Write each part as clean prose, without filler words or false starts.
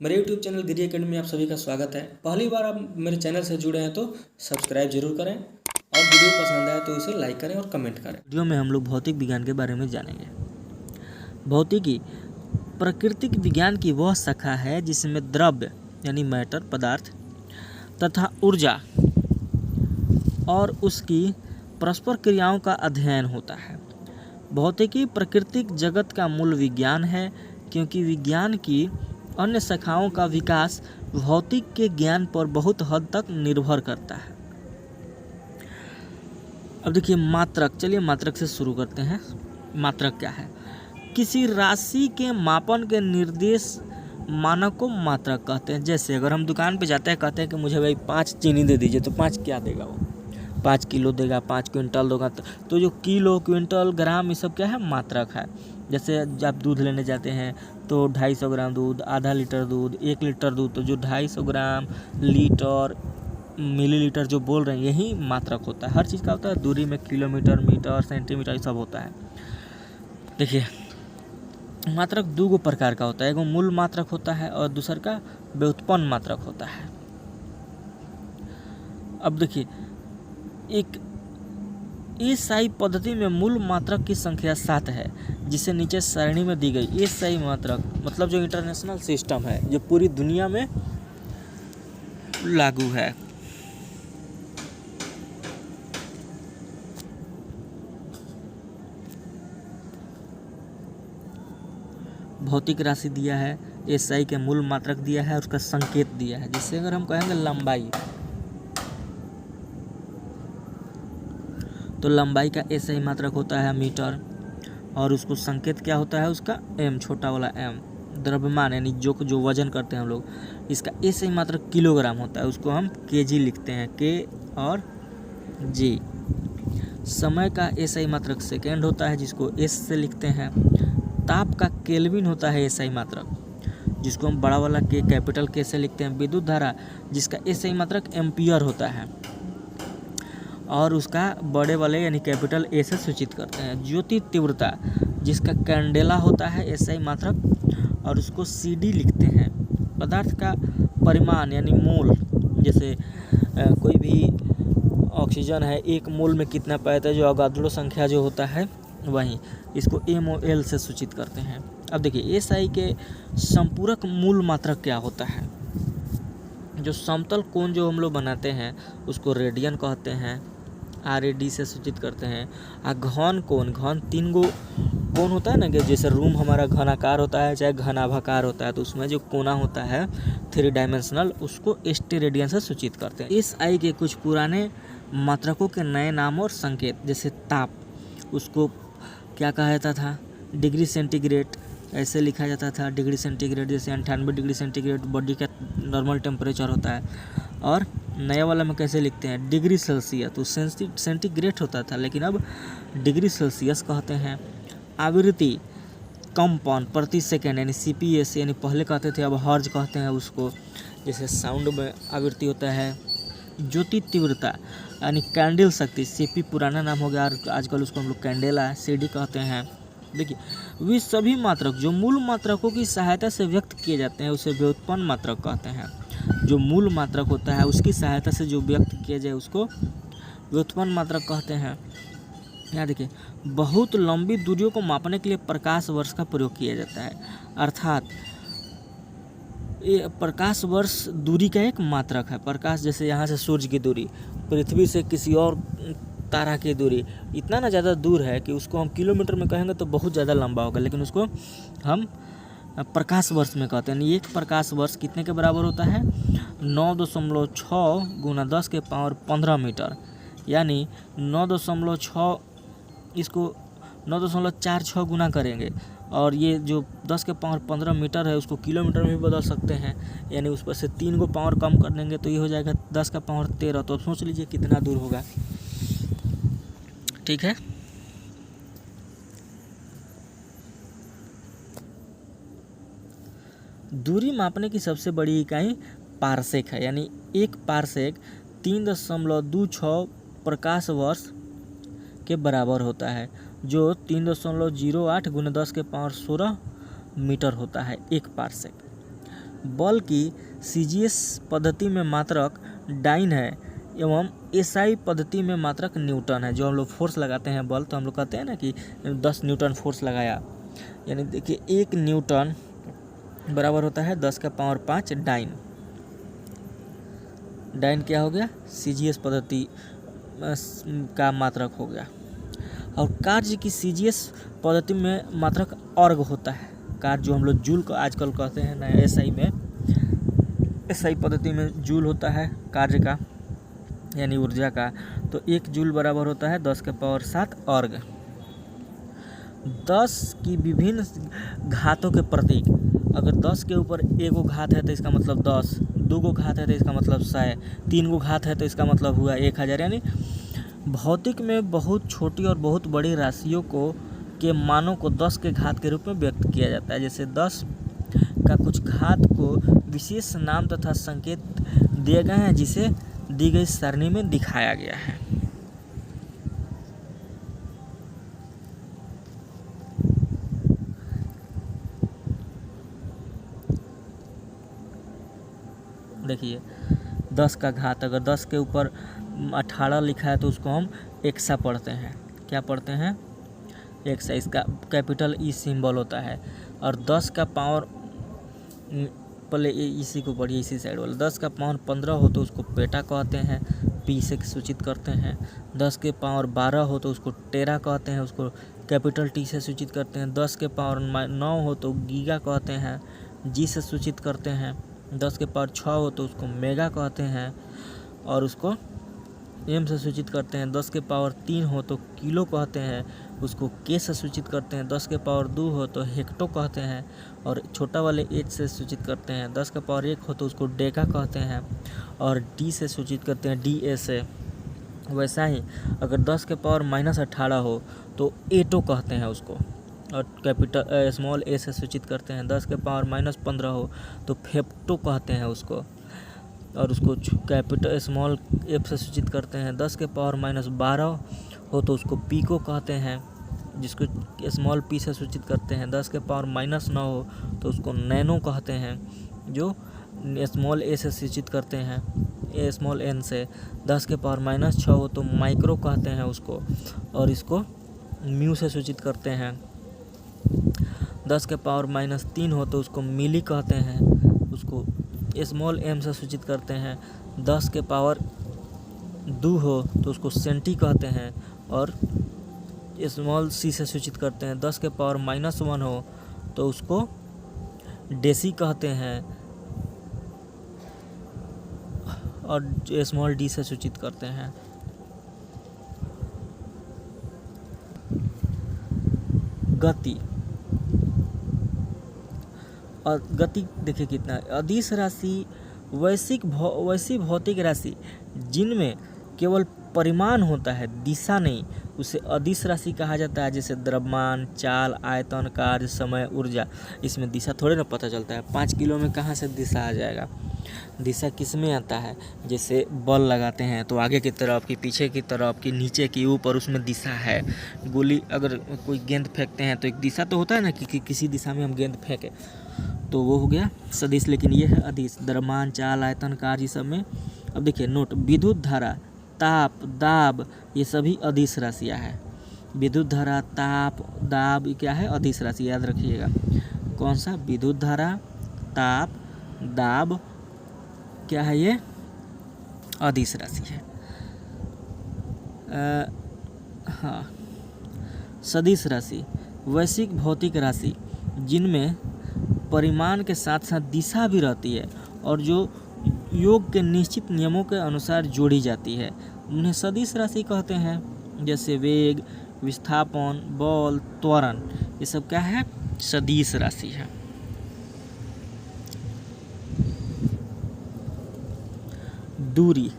मेरे YouTube channel गिरी academy में आप सभी का स्वागत है। पहली बार आप मेरे चैनल से जुड़े हैं तो सब्सक्राइब जरूर करें और वीडियो पसंद आए तो इसे लाइक करें और कमेंट करें। वीडियो में हम लोग भौतिक विज्ञान के बारे में जानेंगे। भौतिकी प्राकृतिक विज्ञान की वह शाखा है जिसमें द्रव्य यानी मैटर पदार्थ तथा ऊर्जा और उसकी परस्पर क्रियाओं का अध्ययन होता है। भौतिकी प्राकृतिक जगत का मूल विज्ञान है, क्योंकि विज्ञान की अन्य शाखाओं का विकास भौतिक के ज्ञान पर बहुत हद तक निर्भर करता है। अब देखिए मात्रक, चलिए मात्रक से शुरू करते हैं। मात्रक क्या है? किसी राशि के मापन के निर्देश मानक को मात्रक कहते हैं। जैसे अगर हम दुकान पे जाते हैं, कहते हैं कि मुझे भाई 5 चीनी दे दीजिए, तो 5 क्या देगा वो? 5 किलो देगा, 5 क्विंटल देगा। तो जो किलो, क्विंटल, ग्राम, ये सब क्या है? मात्रक है। जैसे आप दूध लेने जाते हैं तो 250 ग्राम दूध, आधा लीटर दूध, 1 लीटर दूध, तो जो 250 ग्राम, लीटर, मिलीलीटर जो बोल रहे हैं यही मात्रक होता है। हर चीज़ का होता है। दूरी में किलोमीटर, मीटर, सेंटीमीटर, ये सब होता है। देखिए मात्रक दो प्रकार का होता है। एगो मूल मात्रक होता है और दूसर का व्युत्पन्न मात्रक होता है। अब देखिए एक एसआई पद्धति में मूल मात्रक की संख्या 7 है, जिसे नीचे सारणी में दी गई। एसआई मात्रक मतलब जो इंटरनेशनल सिस्टम है, जो पूरी दुनिया में लागू है। भौतिक राशि दिया है, एसआई के मूल मात्रक दिया है, उसका संकेत दिया है। जिससे अगर हम कहेंगे लंबाई, तो लंबाई का एसआई मात्रक होता है मीटर, और उसको संकेत क्या होता है उसका? एम, छोटा वाला एम। द्रव्यमान यानी जो वजन करते हैं हम लोग, इसका एसआई मात्रक किलोग्राम होता है, उसको हम केजी लिखते हैं, के और जी। समय का एसआई मात्रक सेकेंड होता है, जिसको एस से लिखते हैं। ताप का केल्विन होता है एसआई मात्रक, जिसको हम बड़ा वाला के, कैपिटल के से लिखते हैं। विद्युत धारा, जिसका एसआई मात्रक एम्पियर होता है और उसका बड़े वाले यानी कैपिटल ए से सूचित करते हैं। ज्योति तीव्रता, जिसका कैंडेला होता है एसआई मात्रक, और उसको सीडी लिखते हैं। पदार्थ का परिमाण यानी मोल, जैसे कोई भी ऑक्सीजन है, 1 मोल में कितना पाता है, जो अवगाद्रो संख्या जो होता है वही, इसको MOL से सूचित करते हैं। अब देखिए एसआई के संपूरक मूल मात्रक क्या होता है? जो समतल कोण जो हम लोग बनाते हैं उसको रेडियन कहते हैं, RAD से सूचित करते हैं। घन कोण, घन 3 गो कोण होता है ना, कि जैसे रूम हमारा घनाकार होता है चाहे घनाभाकार होता है, तो उसमें जो कोना होता है 3 डायमेंशनल, उसको स्टेरेडियन से सूचित करते हैं। एसआई के कुछ पुराने मात्रकों के नए नाम और संकेत, जैसे ताप, उसको क्या कहा जाता था? डिग्री सेंटीग्रेड, ऐसे लिखा जाता था डिग्री सेंटीग्रेड। जैसे 98 डिग्री सेंटीग्रेड बॉडी का नॉर्मल टेम्परेचर होता है। और नया वाला में कैसे लिखते हैं? Degree Celsius. तो सेंटीग्रेड होता था, लेकिन अब डिग्री सेल्सियस कहते हैं। आवृत्ति, कंपन प्रति सेकेंड यानी CPS, यानी पहले कहते थे अब हर्ज कहते हैं उसको। जैसे साउंड में आवृत्ति होता है। ज्योति तीव्रता यानी कैंडल शक्ति, CP पुराना नाम हो गया और आजकल उसको हम लोग कैंडेला, CD कहते हैं। देखिए वे सभी मात्रक जो मूल मात्रकों की सहायता से व्यक्त किए जाते हैं उसे व्युत्पन्न मात्रक कहते हैं। जो मूल मात्रक होता है उसकी सहायता से जो व्यक्त किया जाए उसको व्युत्पन्न मात्रक कहते हैं। यहाँ देखिए बहुत लंबी दूरियों को मापने के लिए प्रकाश वर्ष का प्रयोग किया जाता है। अर्थात ये प्रकाश वर्ष दूरी का एक मात्रक है। प्रकाश, जैसे यहाँ से सूर्य की दूरी, पृथ्वी से किसी और तारा की दूरी इतना ना ज़्यादा दूर है कि उसको हम किलोमीटर में कहेंगे तो बहुत ज़्यादा लंबा होगा, लेकिन उसको हम प्रकाश वर्ष में कहते हैं। एक प्रकाश वर्ष कितने के बराबर होता है? 9.6 गुना 10 के पावर 15 मीटर, यानी 9.6, इसको 9.46 गुना करेंगे और ये जो 10 के पावर 15 मीटर है उसको किलोमीटर में भी बदल सकते हैं, यानी उस पर से 3 को पावर कम कर देंगे तो ये हो जाएगा 10 का पावर 13। तो सोच लीजिए कितना दूर होगा। ठीक है। दूरी मापने की सबसे बड़ी इकाई पारसेक है, यानी 1 पारसेक 3.26 प्रकाश वर्ष के बराबर होता है, जो 3.08 गुना 10 के पावर 16 मीटर होता है 1 पारसेक। बल की सीजीएस पद्धति में मात्रक डाइन है एवं एसआई पद्धति में मात्रक न्यूटन है। जो हम लोग फोर्स लगाते हैं बल, तो हम लोग कहते हैं ना कि 10 न्यूटन फोर्स लगाया, यानी देखिए 1 न्यूटन बराबर होता है 10 का पावर 5 डाइन। डाइन क्या हो गया? सीजीएस पद्धति का मात्रक हो गया। और कार्य की सीजीएस पद्धति में मात्रक अर्ग होता है। कार्य जो हम लोग जूल का आजकल कहते हैं ना, एसआई में, एसआई पद्धति में जूल होता है कार्य का, यानी ऊर्जा का। तो 1 जूल बराबर होता है 10 के पावर 7 अर्ग। 10 की विभिन्न घातों के प्रतीक, अगर 10 के ऊपर 1 गो घात है तो इसका मतलब 10, 2 गो घात है तो इसका मतलब 100, 3 गो घात है तो इसका मतलब हुआ 1000। यानी भौतिक में बहुत छोटी और बहुत बड़ी राशियों को के मानों को 10 के घात के रूप में व्यक्त किया जाता है। जैसे 10 का कुछ घात को विशेष नाम तथा संकेत दिए गए हैं, जिसे दी गई सरणी में दिखाया गया है। देखिए 10 का घात, अगर 10 के ऊपर 18 लिखा है तो उसको हम एक्सा पढ़ते हैं। क्या पढ़ते हैं? एक्सा। इसका कैपिटल ई सिंबल होता है। और 10 का पावर, पहले इसी को पढ़िए, इसी साइड वाला। 10 का पावर 15 हो तो उसको पेटा कहते हैं, पी से सूचित करते हैं। 10 के पावर 12 हो तो उसको टेरा कहते हैं, उसको कैपिटल टी से सूचित करते हैं। 10 के पावर 9 हो तो गीगा कहते हैं, जी से सूचित करते हैं। 10 के पावर 6 हो तो उसको मेगा कहते हैं और उसको एम से सूचित करते हैं। 10 के पावर 3 हो तो किलो कहते हैं, उसको के से सूचित करते हैं। 10 के पावर 2 हो तो हेक्टो कहते हैं और छोटा वाले एच से सूचित करते हैं। 10 के पावर 1 हो तो उसको डेका कहते हैं और डी से सूचित करते हैं, डी ए से। वैसा ही अगर 10 के पावर -18 हो तो एटो कहते हैं उसको, और कैपिटल स्मॉल ए से सूचित करते हैं। 10 के पावर -15 हो तो फेप्टो कहते हैं उसको, और उसको कैपिटल स्मॉल एफ से सूचित करते हैं। 10 के पावर -12 हो तो उसको पीको कहते हैं, जिसको स्मॉल पी से सूचित करते हैं। 10 के पावर -9 हो तो उसको नैनो कहते हैं, जो स्मॉल ए से सूचित करते हैं, ए स्मॉल एन से। 10 के पावर -6 हो तो माइक्रो कहते हैं उसको, और इसको म्यू से सूचित करते हैं। 10 के पावर -3 हो तो उसको मिली कहते हैं, उसको स्मॉल एम से सूचित करते हैं। 10 के पावर 2 हो तो उसको सेंटी कहते हैं और स्मॉल सी से सूचित करते हैं। 10 के पावर -1 हो तो उसको डेसी कहते हैं और स्मॉल डी से सूचित करते हैं। गति, और गति देखिए कितना, अदिश राशि वैसी भौतिक राशि जिनमें केवल परिमाण होता है, दिशा नहीं, उसे अदिश राशि कहा जाता है। जैसे द्रव्यमान, चाल, आयतन, कार्य, समय, ऊर्जा। इसमें दिशा थोड़े ना पता चलता है। 5 किलो में कहाँ से दिशा आ जाएगा? दिशा किस में आता है? जैसे बल लगाते हैं तो आगे की तरफ की, पीछे की तरफ की, नीचे की, ऊपर, उसमें दिशा है। गोली, अगर कोई गेंद फेंकते हैं तो एक दिशा तो होता है ना कि किसी दिशा में हम गेंद फेंके, तो वो हो गया सदिश। लेकिन ये है अदिश। द्रव्यमान, चाल, आयतन, कार्य सब में। अब देखिए नोट, विद्युत धारा, ताप, दाब, ये सभी अदिश राशियाँ हैं। विद्युत धारा, ताप, दाब, ये क्या है? अदिश राशि। याद रखिएगा। कौन सा? विद्युत धारा, ताप, दाब, क्या है ये? अदिश राशि है। हाँ, सदिश राशि वैश्विक भौतिक राशि जिनमें परिमाण के साथ साथ दिशा भी रहती है और जो योग के निश्चित नियमों के अनुसार जोड़ी जाती है, उन्हें सदिश राशि कहते हैं। जैसे वेग, विस्थापन, बल, त्वरण, ये सब क्या है? सदिश राशि है। दूरी,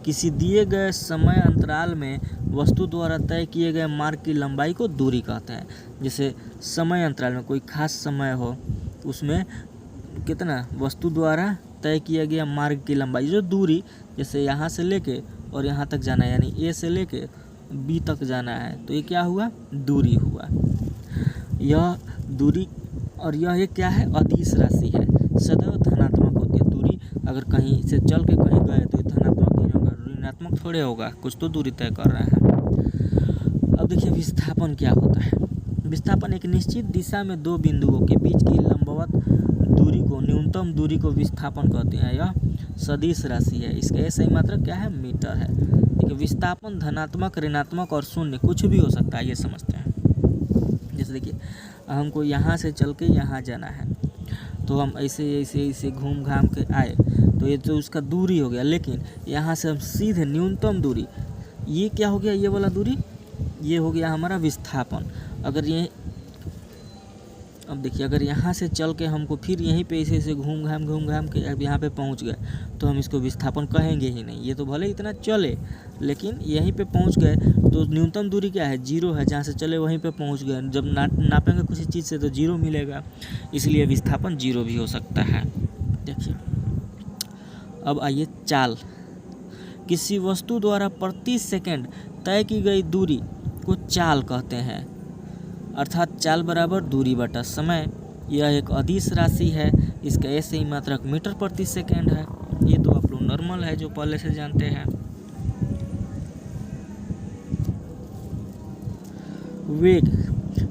किसी दिए गए समय अंतराल में वस्तु द्वारा तय किए गए मार्ग की लंबाई को दूरी कहते हैं। जैसे समय अंतराल में कोई खास समय हो, उसमें कितना वस्तु द्वारा तय किया गया मार्ग की लंबाई, जो दूरी, जैसे यहाँ से लेके और यहाँ तक जाना है, यानी ए से लेके बी तक जाना है, तो ये क्या हुआ? दूरी हुआ। यह दूरी, और यह एक क्या है? अदिश राशि है। सदैव धनात्मक होती है। दूरी अगर कहीं से चल के कहीं गए तो ये धनात्मक ही होगा, ऋणात्मक थोड़े होगा, कुछ तो दूरी तय कर रहे हैं। अब देखिए विस्थापन क्या होता है। विस्थापन एक निश्चित दिशा में दो बिंदुओं के बीच की लंबवत दूरी को, न्यूनतम दूरी को विस्थापन कहते हैं। यह सदिश राशि है। इसका सही मात्रक क्या है? मीटर है। देखिए विस्थापन धनात्मक, ऋणात्मक और शून्य कुछ भी हो सकता है, ये समझते हैं। जैसे देखिए हमको यहाँ से चल के यहाँ जाना है, तो हम ऐसे ऐसे ऐसे घूम घाम के आए, तो ये तो उसका दूरी हो गया। लेकिन यहाँ से हम सीधे न्यूनतम दूरी, ये क्या हो गया? ये वाला दूरी, ये हो गया हमारा विस्थापन। अगर ये, अब देखिए अगर यहाँ से चल के हमको फिर यहीं पे ऐसे ऐसे घूम घाम के अब यहाँ पे पहुँच गए, तो हम इसको विस्थापन कहेंगे ही नहीं। ये तो भले इतना चले, लेकिन यहीं पे पहुँच गए तो न्यूनतम दूरी क्या है? 0 है। जहाँ से चले वहीं पे पहुँच गए। जब नापेंगे किसी चीज़ से तो 0 मिलेगा, इसलिए विस्थापन 0 भी हो सकता है। देखिए अब आइए चाल। किसी वस्तु द्वारा प्रति सेकंड तय की गई दूरी को चाल कहते हैं, अर्थात चाल बराबर दूरी बटा समय। यह एक अदिश राशि है। इसका ऐसे ही मात्रक मीटर प्रति सेकंड है। ये तो आप लोग नॉर्मल है, जो पहले से जानते हैं। वेग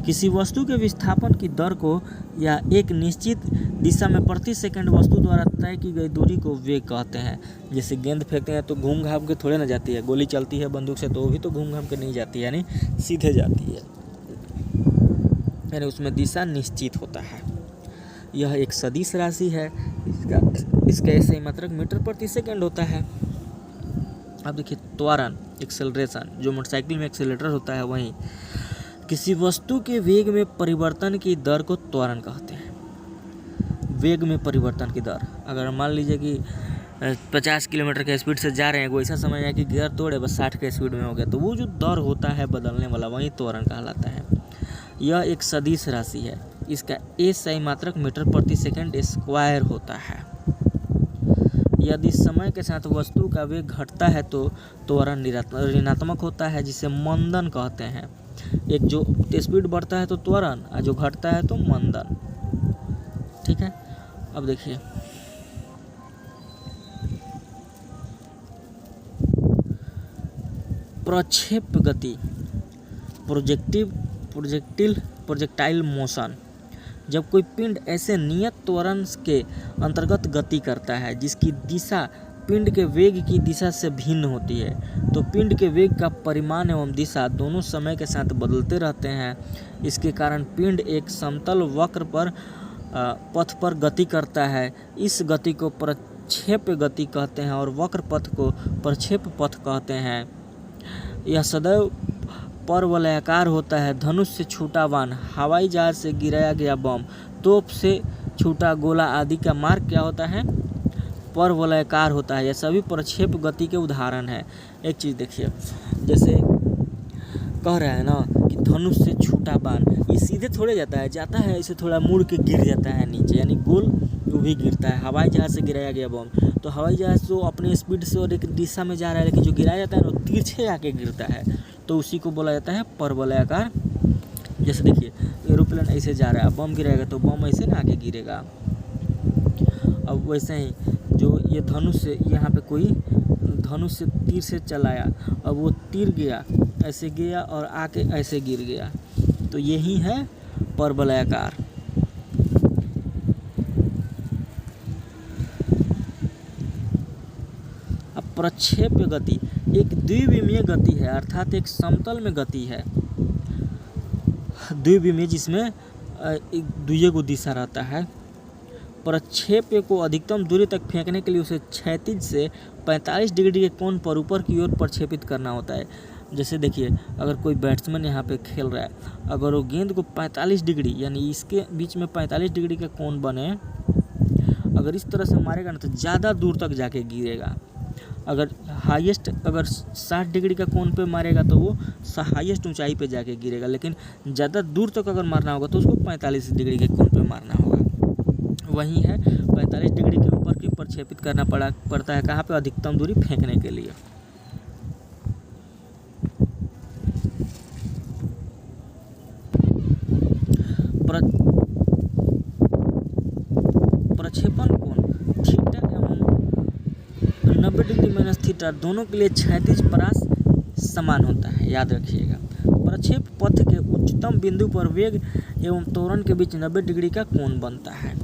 किसी वस्तु के विस्थापन की दर को या एक निश्चित दिशा में प्रति सेकंड वस्तु द्वारा तय की गई दूरी को वेग कहते हैं। जैसे गेंद फेंकते हैं तो घूम घाम के थोड़े ना जाती है। गोली चलती है बंदूक से तो वो भी तो घूम घाम के नहीं जाती है, यानी सीधे जाती है, यानी उसमें दिशा निश्चित होता है। यह एक सदिश राशि है। इसका ऐसे ही मात्रक मीटर प्रति सेकंड होता है। अब देखिए त्वरण, एक्सेलरेशन, जो मोटरसाइकिल में एक्सेलेटर होता है वहीं। किसी वस्तु के वेग में परिवर्तन की दर को त्वरण कहते हैं। वेग में परिवर्तन की दर, अगर मान लीजिए कि 50 किलोमीटर के स्पीड से जा रहे हैं, कोई ऐसा समय है कि गियर तोड़े बस 60 के स्पीड में हो गया, तो वो जो दर होता है बदलने वाला, वही त्वरण कहलाता है। यह एक सदिश राशि है। इसका सही मात्रक मीटर प्रति सेकंड स्क्वायर होता है। यदि समय के साथ वस्तु का वेग घटता है तो त्वरण ऋणात्मक होता है, जिसे मंदन कहते हैं। एक जो स्पीड बढ़ता है तो त्वरण, और जो घटता है तो मंदन। ठीक है। अब देखिए प्रक्षेप गति, प्रोजेक्टाइल मोशन। जब कोई पिंड ऐसे नियत त्वरण के अंतर्गत गति करता है जिसकी दिशा पिंड के वेग की दिशा से भिन्न होती है, तो पिंड के वेग का परिमाण एवं दिशा दोनों समय के साथ बदलते रहते हैं। इसके कारण पिंड एक समतल वक्र पर पथ पर गति करता है। इस गति को प्रक्षेप गति कहते हैं और वक्र पथ को प्रक्षेप पथ कहते हैं। यह सदैव परवलयाकार होता है। धनुष से छूटा बाण, हवाई जहाज से गिराया गया बम, तोप से छूटा गोला आदि का मार्ग क्या होता है? परवलयाकार होता है। यह सभी प्रक्षेप गति के उदाहरण है। एक चीज़ देखिए, जैसे कह रहा है ना कि धनुष से छूटा बाण, ये सीधे थोड़े जाता है ऐसे थोड़ा मुड़ के गिर जाता है नीचे, यानी गोल वो भी गिरता है। हवाई जहाज से गिराया गया बम, तो हवाई जहाज तो अपने स्पीड से और एक दिशा में जा रहा है, लेकिन जो गिराया जाता है ना वो तिरछे आके गिरता है, तो उसी को बोला जाता है परवलयाकार। जैसे देखिए एरोप्लेन ऐसे जा रहा है, बम गिराएगा तो बम ऐसे ना आके गिरेगा। अब वैसे ही जो ये धनुष से, यहाँ पे कोई धनुष से तीर से चलाया, अब वो तीर गया ऐसे गया और आके ऐसे गिर गया, तो यही है परवलयाकार। अब प्रक्षेप गति एक द्विविमीय गति है, अर्थात एक समतल में गति है। द्विविमीय जिसमें एक दुइये को दिशा रहता है। प्रक्षेप को अधिकतम दूरी तक फेंकने के लिए उसे क्षैतिज से 45 डिग्री के कोण पर ऊपर की ओर प्रक्षेपित करना होता है। जैसे देखिए अगर कोई बैट्समैन यहाँ पे खेल रहा है, अगर वो गेंद को 45 डिग्री यानी इसके बीच में 45 डिग्री का कोण बने, अगर इस तरह से मारेगा ना तो ज़्यादा दूर तक जाके गिरेगा। अगर हाईएस्ट अगर 60 डिग्री का कोण पे मारेगा तो वो हाईएस्ट ऊंचाई पे जाके गिरेगा, लेकिन ज़्यादा दूर तक अगर मारना होगा तो उसको 45 डिग्री के कोण पे मारना होगा। वही है 45 डिग्री के ऊपर की प्रक्षेपित करना पड़ता है। कहाँ पे? अधिकतम दूरी फेंकने के लिए। प्रक्षेपण 90 डिग्री माइनस थीटा दोनों के लिए क्षैतिज परास समान होता है, याद रखिएगा। प्रक्षेप पथ के उच्चतम बिंदु पर वेग एवं त्वरण के बीच 90 डिग्री का कोण बनता है।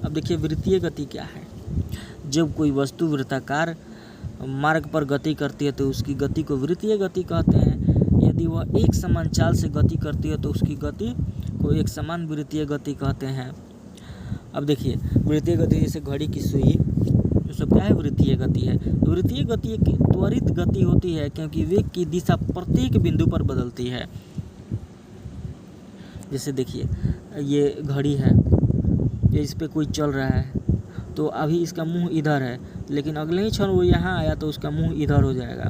अब देखिए वृत्तीय गति क्या है। जब कोई वस्तु वृत्ताकार मार्ग पर गति करती है तो उसकी गति को वृत्तीय गति कहते हैं। यदि वह एक समान चाल से गति करती है तो उसकी गति को एक समान वृत्तीय गति कहते हैं। अब देखिए वृत्तीय गति जैसे घड़ी की सुई, तो सब क्या है, वृत्तीय गति है। वृत्तीय गति एक त्वरित गति होती है क्योंकि वेग की दिशा प्रत्येक बिंदु पर बदलती है। जैसे देखिए ये घड़ी है, ये इस पे कोई चल रहा है तो अभी इसका मुंह इधर है, लेकिन अगले ही क्षण वो यहाँ आया तो उसका मुंह इधर हो जाएगा।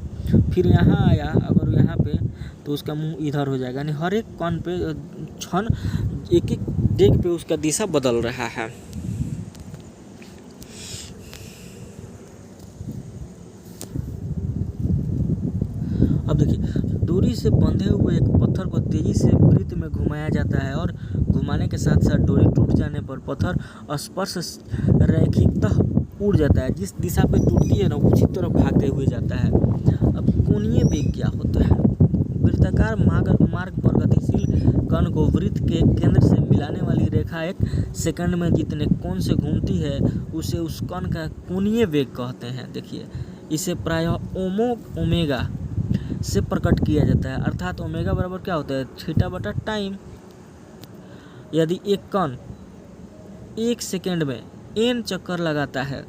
फिर यहाँ आया अगर यहाँ पे तो उसका मुंह इधर हो जाएगा। यानी हर एक कण पे क्षण एक एक डेग पे उसका दिशा बदल रहा है। अब देखिए डोरी से बंधे हुए एक पत्थर को तेजी से वृत्त में घुमाया जाता है और घुमाने के साथ साथ डोरी टूट जाने पर पत्थर स्पर्श रैखिकतः उड़ जाता है। जिस दिशा पे टूटती है ना उसी तरफ भागते हुए जाता है। अब कोणीय वेग क्या होता है। वृत्ताकार मार्ग पर गतिशील कण को वृत्त के केंद्र से मिलाने वाली रेखा एक सेकंड में जितने कोण से घूमती है उसे उस कण का कोणीय वेग कहते हैं। देखिए इसे प्रायः ओमेगा से प्रकट किया जाता है, अर्थात ओमेगा बराबर क्या होता है, थीटा बटा टाइम। यदि एक कण एक सेकेंड में n चक्कर लगाता है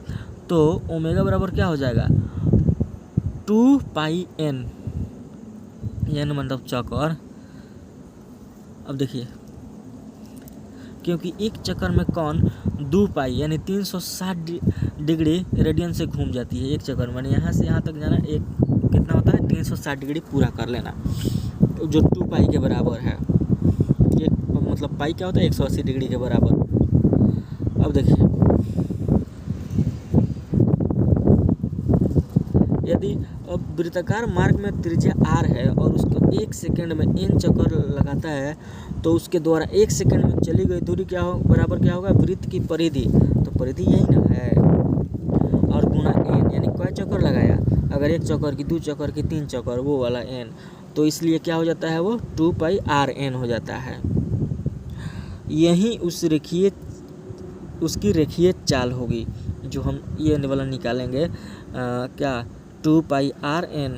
तो ओमेगा बराबर क्या हो जाएगा, 2 पाई n, n मतलब चक्कर। अब देखिए क्योंकि एक चक्कर में कण 2 पाई यानी 360 डिग्री रेडियन से घूम जाती है एक चक्कर में। यहाँ से यहाँ तक जाना एक कितना होता है, 360 डिग्री पूरा कर लेना, जो 2 पाई के बराबर है। एक मतलब पाई क्या होता है, 180 डिग्री के बराबर। अब देखिए यदि अब वृत्ताकार मार्ग में त्रिज्या r है और उसको एक सेकंड में n चक्कर लगाता है तो उसके द्वारा एक सेकंड में चली गई दूरी क्या हो बराबर क्या होगा, वृत्त की परिधि। तो परिधि यही ना है, और गुना n, यानी कई चक्कर लगाया, अगर एक चक्कर की, 2 चक्कर की, 3 चक्कर, वो वाला n, तो इसलिए क्या हो जाता है, वो 2 पाई r n हो जाता है। यही उसकी रेखीय चाल होगी जो हम ये वाला निकालेंगे क्या, 2 पाई r n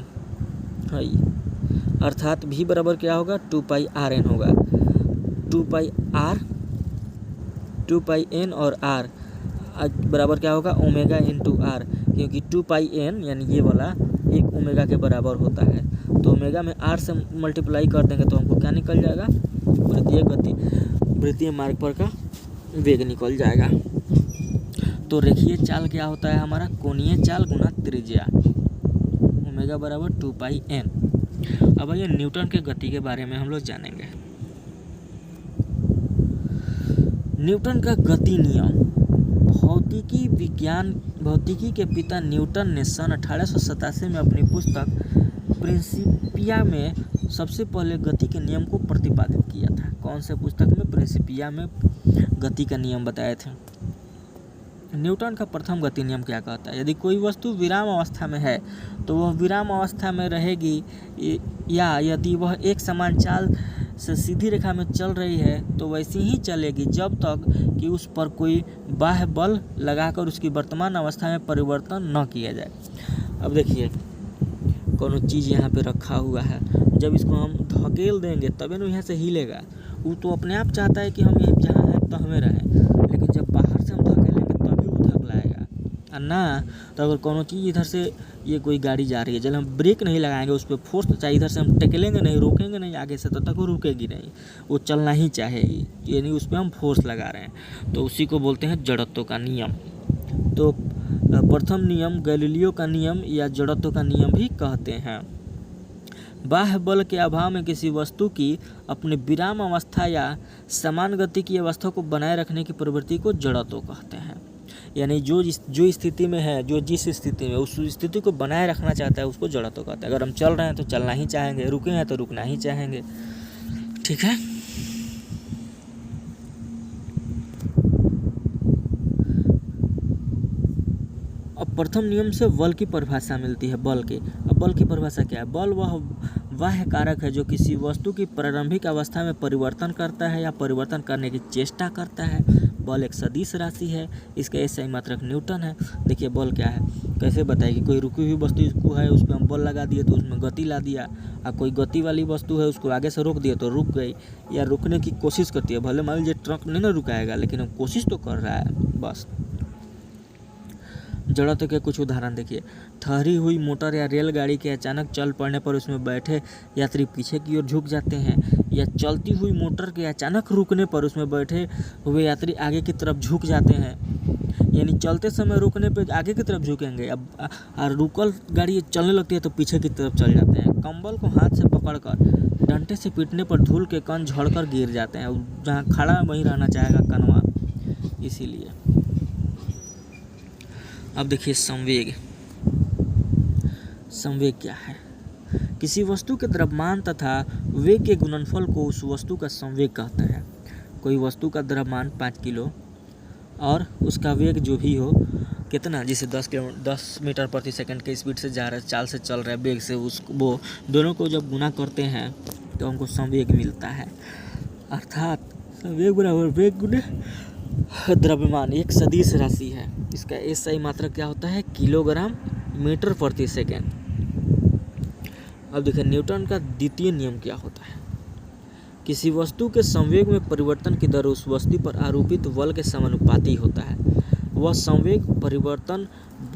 है, अर्थात v बराबर क्या होगा, 2 पाई r n होगा। 2 पाई n और r बराबर क्या होगा, ओमेगा इंटू r, क्योंकि 2 पाई n यानी ये वाला एक ओमेगा के बराबर होता है। तो ओमेगा में r से मल्टीप्लाई कर देंगे तो हमको क्या निकल जाएगा, वृत्तीय मार्ग पर का वेग निकल जाएगा। तो रेखीय चाल क्या होता है हमारा, कोणीय चाल गुना त्रिज्या, ओमेगा बराबर 2 पाई n। अब ये न्यूटन के गति के बारे में हम लोग जानेंगे। न्यूटन का गति नियम। भौतिकी के पिता न्यूटन ने सन 1887 में अपनी पुस्तक प्रिंसिपिया में सबसे पहले गति के नियम को प्रतिपादित किया था। कौन से पुस्तक में, प्रिंसिपिया में गति का नियम बताए थे। न्यूटन का प्रथम गति नियम क्या कहता है, यदि कोई वस्तु विराम अवस्था में है तो वह विराम अवस्था में रहेगी, या यदि वह एक समान चाल से सीधी रेखा में चल रही है तो वैसी ही चलेगी जब तक कि उस पर कोई बाह्य बल लगाकर उसकी वर्तमान अवस्था में परिवर्तन न किया जाए। अब देखिए कोनो चीज़ यहाँ पे रखा हुआ है, जब इसको हम धकेल देंगे तभी ना यहाँ से हिलेगा। वो तो अपने आप चाहता है कि हम यहीं जहाँ हैं तो हमें रहें, लेकिन जब बाहर से हम धकेलेंगे तभी वो धक लाएगा। और ना तो अगर कोनो चीज़ इधर से, ये कोई गाड़ी जा रही है, जब हम ब्रेक नहीं लगाएंगे उस पर फोर्स, चाहे इधर से हम टकेलेंगे नहीं, रोकेंगे नहीं आगे से, तब तक वो रुकेगी नहीं, वो चलना ही चाहेगी, यानी उस पर हम फोर्स लगा रहे हैं। तो उसी को बोलते हैं जड़त्व का नियम। तो प्रथम नियम गैलीलियो का नियम या जड़त्व का नियम भी कहते हैं। बाह्य बल के अभाव में किसी वस्तु की अपने विराम अवस्था या समान गति की अवस्था को बनाए रखने की प्रवृत्ति को जड़त्व कहते हैं। यानी जो स्थिति में है, जो जिस स्थिति में, उस स्थिति को बनाए रखना चाहता है उसको जड़त्व कहते हैं। अगर हम चल रहे हैं तो चलना ही चाहेंगे, रुके हैं तो रुकना ही चाहेंगे। ठीक है। अब प्रथम नियम से बल की परिभाषा मिलती है, बल की। अब बल की परिभाषा क्या है? बल वह कारक है जो किसी वस्तु की प्रारंभिक अवस्था में परिवर्तन करता है या परिवर्तन करने की चेष्टा करता है। बल एक सदिश राशि है, इसका एसआई मात्रक न्यूटन है। देखिए बल क्या है, कैसे बताएगी? कोई रुकी हुई वस्तु है, उस पर हम बल लगा दिए तो उसमें गति ला दिया, और कोई गति वाली वस्तु है उसको आगे से रोक दिया तो रुक गई, या रुकने की कोशिश करती है। भले मान लीजिए ट्रक नहीं ना रुकाएगा, लेकिन वो कोशिश तो कर रहा है बस। जड़त्व के कुछ उदाहरण देखिए। ठहरी हुई मोटर या रेलगाड़ी के अचानक चल पड़ने पर उसमें बैठे यात्री पीछे की ओर झुक जाते हैं, या चलती हुई मोटर के अचानक रुकने पर उसमें बैठे हुए यात्री आगे की तरफ झुक जाते हैं। यानी चलते समय रुकने पर आगे की तरफ झुकेंगे, अब रुकल गाड़ी चलने लगती है तो पीछे की तरफ चल जाते हैं। कंबल को हाथ से पकड़कर डंडे से पीटने पर धूल के कण झड़कर गिर जाते हैं, जहाँ खड़ा वहीं रहना चाहेगा कनवा, इसीलिए। अब देखिए संवेग। संवेग क्या है? किसी वस्तु के द्रव्यमान तथा वेग के गुणनफल को उस वस्तु का संवेग कहते हैं। कोई वस्तु का द्रव्यमान 5 किलो और उसका वेग जो भी हो, कितना, जिसे 10 मीटर प्रति सेकंड के स्पीड से जा रहा है, चाल से चल रहा है, वेग से, उसको वो दोनों को जब गुना करते हैं तो हमको संवेग मिलता है। अर्थात संवेग बराबर वेग गुने द्रव्यमान एक सदिश राशि है। इसका एसआई मात्रक क्या होता है? किलोग्राम मीटर प्रति सेकेंड। अब देखिए न्यूटन का द्वितीय नियम क्या होता है? किसी वस्तु के संवेग में परिवर्तन की दर उस वस्तु पर आरोपित बल के समानुपाती होता है। वह संवेग परिवर्तन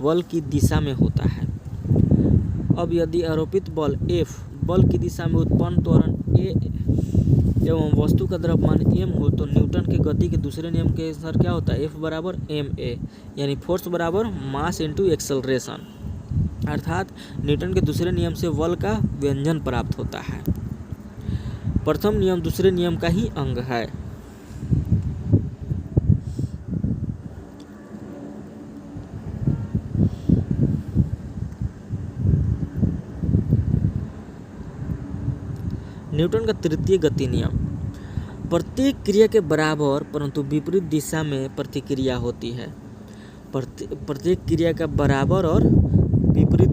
बल की दिशा में होता है। अब यदि आरोपित बल F बल की दिशा में उत्पन्न त्वरण A एवं वस्तु का द्रव्यमान m हो, तो न्यूटन के गति के दूसरे नियम के अनुसार क्या होता है? F बराबर ma, यानी फोर्स बराबर मास इंटू एक्सेलरेशन। अर्थात न्यूटन के दूसरे नियम से बल का व्यंजन प्राप्त होता है। प्रथम नियम दूसरे नियम का ही अंग है। न्यूटन का तृतीय गति नियम। प्रत्येक क्रिया के बराबर परंतु विपरीत दिशा में प्रतिक्रिया होती है। प्रत्येक क्रिया का बराबर और विपरीत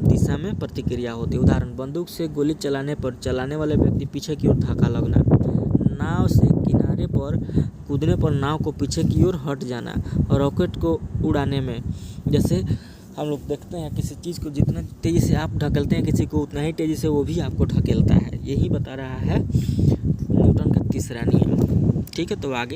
दिशा में प्रतिक्रिया होती है। उदाहरण, बंदूक से गोली चलाने पर चलाने वाले व्यक्ति पीछे की ओर धक्का लगना, नाव से किनारे पर कूदने पर नाव को पीछे की ओर हट जाना, और रॉकेट को उड़ाने में जैसे हम लोग देखते हैं किसी चीज़ को जितना तेज़ी से आप ढकेलते हैं किसी को, उतना ही तेज़ी से वो भी आपको ढकेलता है। यही बता रहा है न्यूटन का तीसरा नियम। ठीक है, तो आगे